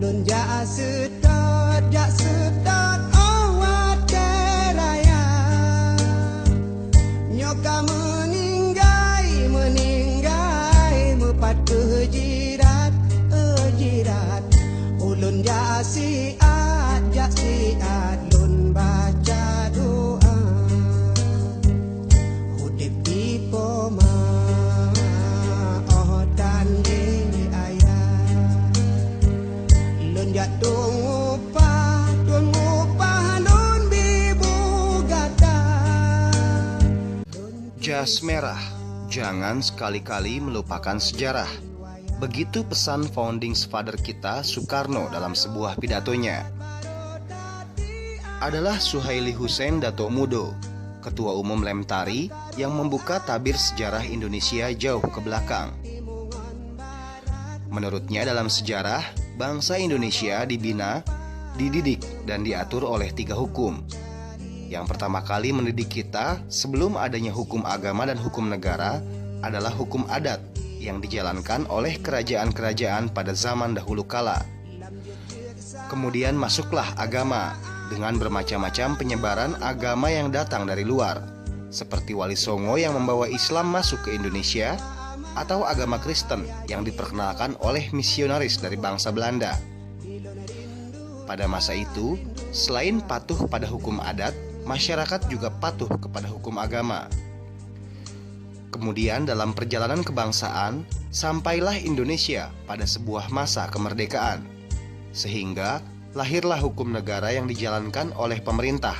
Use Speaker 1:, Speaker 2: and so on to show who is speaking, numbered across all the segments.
Speaker 1: Ulun jak sedot awat deraya. Nyoka meninggai mepat ke jirat ulun jak siat lun baca doa hudip di poma oh dan di ayah lun jak tungupah lun bibu gata.
Speaker 2: Jas merah, jangan sekali-kali melupakan sejarah. Begitu pesan founding father kita Soekarno dalam sebuah pidatonya. Adalah Suhaili Hussein Dato Mudo, Ketua Umum Lemtari, yang membuka tabir sejarah Indonesia jauh ke belakang. Menurutnya dalam sejarah, bangsa Indonesia dibina, dididik, dan diatur oleh 3 hukum. Yang pertama kali mendidik kita sebelum adanya hukum agama dan hukum negara adalah hukum adat yang dijalankan oleh kerajaan-kerajaan pada zaman dahulu kala. Kemudian masuklah agama dengan bermacam-macam penyebaran agama yang datang dari luar, seperti Wali Songo yang membawa Islam masuk ke Indonesia, atau agama Kristen yang diperkenalkan oleh misionaris dari bangsa Belanda. Pada masa itu, selain patuh pada hukum adat, masyarakat juga patuh kepada hukum agama. Kemudian dalam perjalanan kebangsaan, sampailah Indonesia pada sebuah masa kemerdekaan, sehingga lahirlah hukum negara yang dijalankan oleh pemerintah.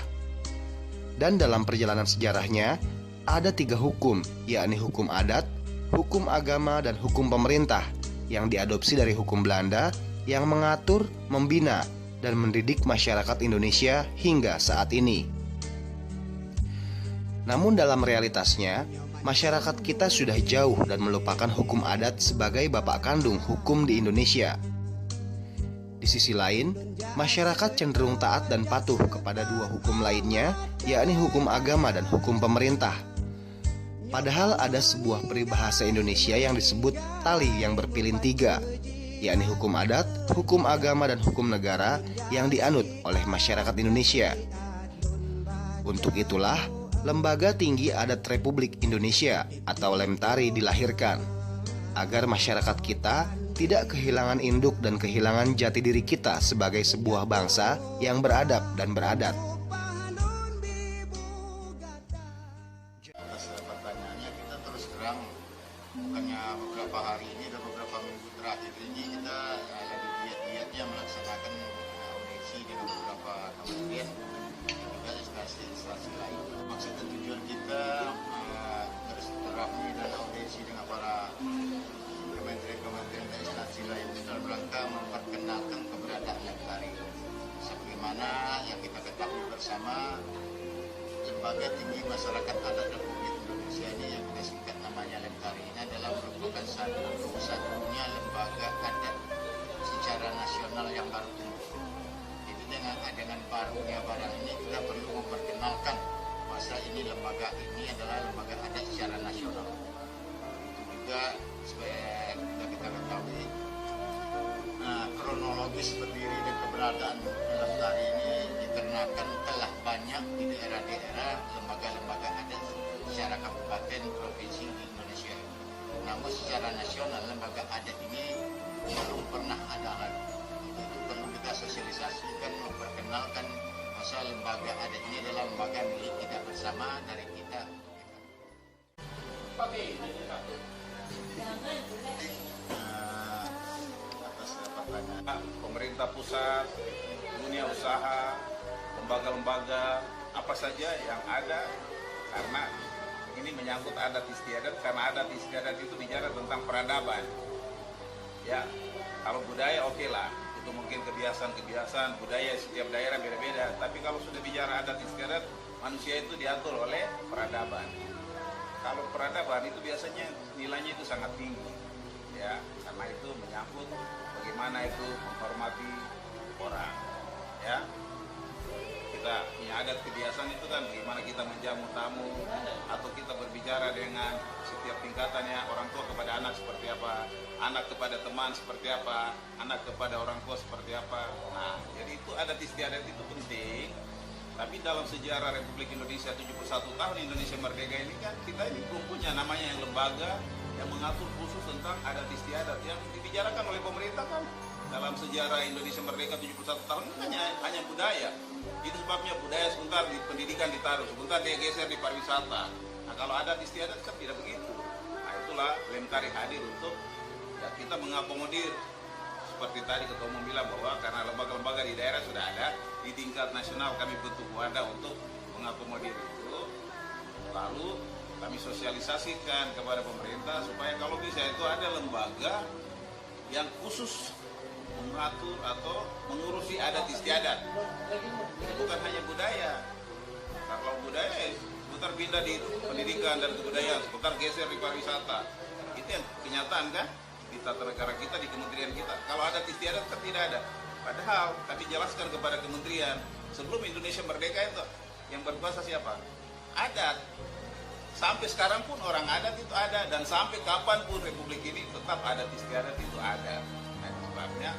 Speaker 2: Dan dalam perjalanan sejarahnya, ada 3 hukum, yakni hukum adat, hukum agama, dan hukum pemerintah, yang diadopsi dari hukum Belanda yang mengatur, membina, dan mendidik masyarakat Indonesia hingga saat ini. Namun dalam realitasnya, masyarakat kita sudah jauh dan melupakan hukum adat sebagai bapak kandung hukum di Indonesia. Di sisi lain, masyarakat cenderung taat dan patuh kepada 2 hukum lainnya, yakni hukum agama dan hukum pemerintah. Padahal ada sebuah peribahasa Indonesia yang disebut tali yang berpilin 3, yakni hukum adat, hukum agama, dan hukum negara yang dianut oleh masyarakat Indonesia. Untuk itulah, Lembaga Tinggi Adat Republik Indonesia atau Lemtari dilahirkan, agar masyarakat kita tidak kehilangan induk dan kehilangan jati diri kita sebagai sebuah bangsa yang beradab dan beradat.
Speaker 3: Atas pertanyaannya, kita terus terang, bukannya beberapa hari ini dan beberapa minggu terakhir ini kita lagi giat-giatnya melaksanakan audiensi dengan beberapa kementerian dan instansi lain. Maksud dan tujuan kita terus terapnya dan audiensi dengan para kementerian dan instansi lain itu dalam rangka memperkenalkan keberadaan Lemtari. Sebagaimana yang kita ketahui bersama, Lembaga Tinggi Masyarakat Adat Republik Indonesia ini yang kita singkat namanya Lemtari ini adalah merupakan satu-satunya lembaga adat secara nasional yang baru tumbuh. Jadi dengan barunya barang ini kita perlu memperkenalkan masa ini lembaga ini adalah lembaga adat secara nasional. Itu juga supaya kita ketahui kronologis berdiri dan keberadaan Lemtari ini dikarenakan telah banyak di daerah-daerah lembaga-lembaga adat secara kabupaten provinsi di Indonesia. Namun secara nasional lembaga adat ini belum pernah ada lagi. Itu perlu kita sosialisasikan, memperkenalkan masa lembaga adat ini adalah lembaga milik kita bersama dari kita. Atas pertanyaan
Speaker 4: pemerintah pusat, dunia usaha, lembaga-lembaga apa saja yang ada, karena ini menyangkut adat istiadat, karena adat istiadat itu bicara tentang peradaban. Ya, kalau budaya oke lah, itu mungkin kebiasaan budaya setiap daerah beda-beda. Tapi kalau sudah bicara adat istiadat, manusia itu diatur oleh peradaban. Kalau peradaban itu biasanya nilainya itu sangat tinggi, ya, karena itu menyangkut bagaimana itu menghormati orang, ya. kita punya adat kebiasaan itu kan bagaimana kita menjamu tamu atau kita berbicara dengan setiap tingkatannya, orang tua kepada anak seperti apa, anak kepada teman seperti apa, anak kepada orang tua seperti apa. Nah, jadi itu adat istiadat itu penting. Tapi dalam sejarah Republik Indonesia 71 tahun Indonesia merdeka ini kan kita ini belum punya namanya yang lembaga yang mengatur khusus tentang adat istiadat yang dibicarakan oleh pemerintah kan. Dalam sejarah Indonesia merdeka 71 tahun ini hanya budaya. Itu sebabnya budaya sebentar di pendidikan ditaruh, sebentar dia geser di pariwisata. Nah, kalau adat istiadat kan tidak begitu. Nah, itulah Lemtari hadir untuk ya, kita mengakomodir. Seperti tadi Ketua Umum bilang bahwa karena lembaga-lembaga di daerah sudah ada, di tingkat nasional kami bentuk wadah untuk mengakomodir itu. Lalu kami sosialisasikan kepada pemerintah supaya kalau bisa itu ada lembaga yang khusus mengatur atau mengurusi adat istiadat. Jadi bukan hanya budaya. Kalau budaya sebentar pindah di pendidikan dan kebudayaan, sebentar geser di pariwisata. Itu yang kenyataan kan di tata negara kita, di kementerian kita. Kalau adat istiadat kan tidak ada. Padahal kami jelaskan kepada kementerian sebelum Indonesia merdeka itu yang berkuasa siapa? Adat. Sampai sekarang pun orang adat itu ada dan sampai kapanpun Republik ini tetap adat istiadat itu ada. Nah, sebabnya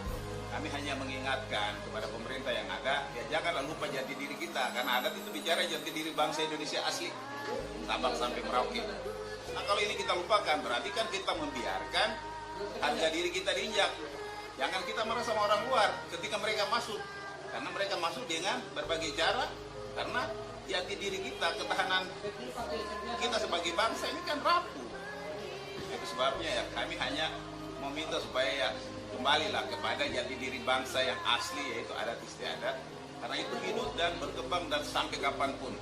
Speaker 4: kami hanya mengingatkan kepada pemerintah yang ada, ya janganlah lupa jati diri kita, karena adat itu bicara jati diri bangsa Indonesia asli, Sabang sampai Merauke. Nah kalau ini kita lupakan, berarti kan kita membiarkan harga diri kita diinjak. Jangan kita marah sama orang luar ketika mereka masuk, karena mereka masuk dengan berbagai cara, karena jati diri kita, ketahanan kita sebagai bangsa ini kan rapuh. Itu sebabnya ya kami hanya meminta supaya ya kembalilah kepada jati diri bangsa yang asli, yaitu adat istiadat, karena itu hidup dan berkembang dan sampai kapanpun.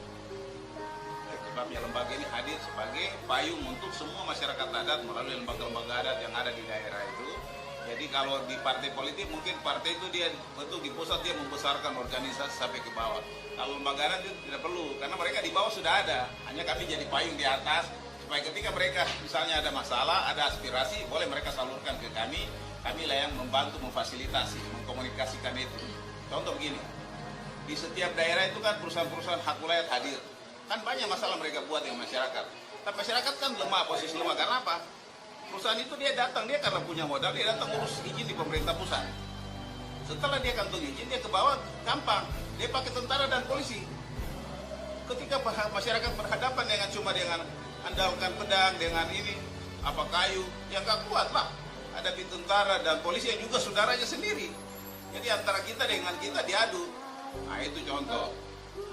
Speaker 4: Sebabnya lembaga ini hadir sebagai payung untuk semua masyarakat adat melalui lembaga-lembaga adat yang ada di daerah itu. Jadi kalau di partai politik mungkin partai itu dia betul di pusat dia membesarkan organisasi sampai ke bawah. Kalau lembaga adat itu tidak perlu, karena mereka di bawah sudah ada. Hanya kami jadi payung di atas supaya ketika mereka misalnya ada masalah, ada aspirasi, boleh mereka salurkan ke kami. Kamilah yang membantu memfasilitasi, mengkomunikasikan itu. Contoh begini, di setiap daerah itu kan perusahaan-perusahaan hak wilayah hadir. Kan banyak masalah mereka buat dengan masyarakat. Tapi masyarakat kan lemah, posisi lemah. Karena apa? Perusahaan itu dia datang, dia karena punya modal, dia datang urus izin di pemerintah pusat. Setelah dia kantung izin, dia ke bawah gampang. Dia pakai tentara dan polisi. Ketika masyarakat berhadapan dengan andalkan pedang, dengan ini, apa kayu, yang gak kuat lah. Ada di tentara dan polisi yang juga saudaranya sendiri. Jadi antara kita dengan kita diadu. Nah itu contoh.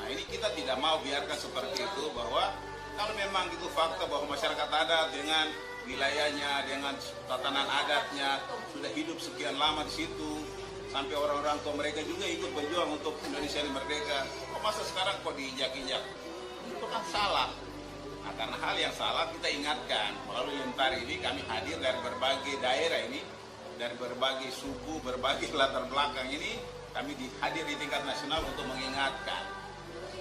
Speaker 4: Nah ini kita tidak mau biarkan seperti itu, bahwa kalau memang itu fakta bahwa masyarakat adat dengan wilayahnya, dengan tatanan adatnya sudah hidup sekian lama di situ, sampai orang-orang tua mereka juga ikut berjuang untuk Indonesia ini merdeka. Kok masa sekarang kok diinjak-injak? Itu kan salah. Nah, karena hal yang salah kita ingatkan melalui Lemtari ini. Kami hadir dari berbagai daerah ini, dari berbagai suku, berbagai latar belakang ini. Kami hadir di tingkat nasional untuk mengingatkan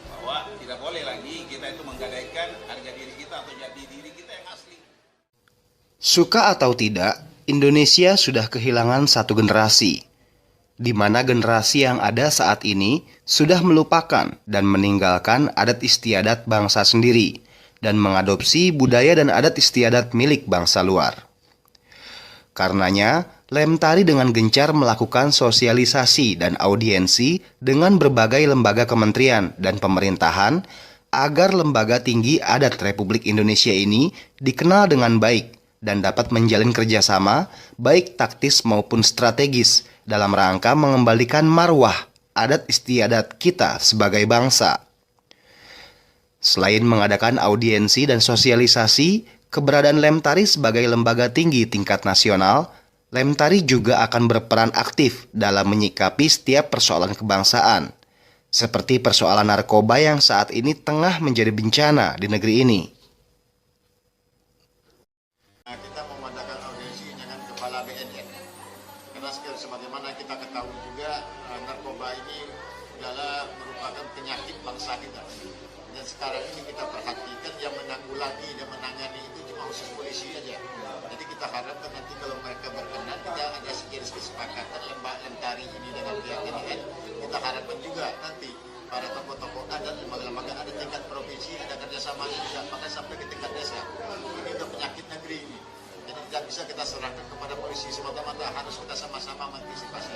Speaker 4: bahwa tidak boleh lagi kita itu menggadaikan harga diri kita atau jati diri kita yang asli.
Speaker 2: Suka atau tidak, Indonesia sudah kehilangan satu generasi, di mana generasi yang ada saat ini sudah melupakan dan meninggalkan adat istiadat bangsa sendiri dan mengadopsi budaya dan adat istiadat milik bangsa luar. Karenanya, Lemtari dengan gencar melakukan sosialisasi dan audiensi dengan berbagai lembaga kementerian dan pemerintahan agar lembaga tinggi adat Republik Indonesia ini dikenal dengan baik dan dapat menjalin kerjasama baik taktis maupun strategis dalam rangka mengembalikan marwah adat istiadat kita sebagai bangsa. Selain mengadakan audiensi dan sosialisasi, keberadaan Lemtari sebagai lembaga tinggi tingkat nasional, Lemtari juga akan berperan aktif dalam menyikapi setiap persoalan kebangsaan, seperti persoalan narkoba yang saat ini tengah menjadi bencana di negeri ini.
Speaker 3: Nah, kita mengadakan audiensi dengan Kepala BNN. Karena sebagaimana kita ketahui juga, narkoba ini adalah merupakan penyakit bangsa kita. Dan sekarang ini kita perhatikan yang menanggulangi dan menangani itu cuma khusus polisi aja. Jadi kita harapkan nanti kalau mereka berkenan, kita ada sejenis kesepakatan Lemtari ini dengan pihak BNN. Kita harapkan juga nanti pada tokoh-tokoh adat, lembaga-lembaga ada tingkat provinsi, ada kerjasama juga, maka sampai ke tingkat desa. Ini udah penyakit negeri ini. Jadi tidak bisa kita serahkan kepada polisi semata-mata, harus kita sama-sama mengantisipasi.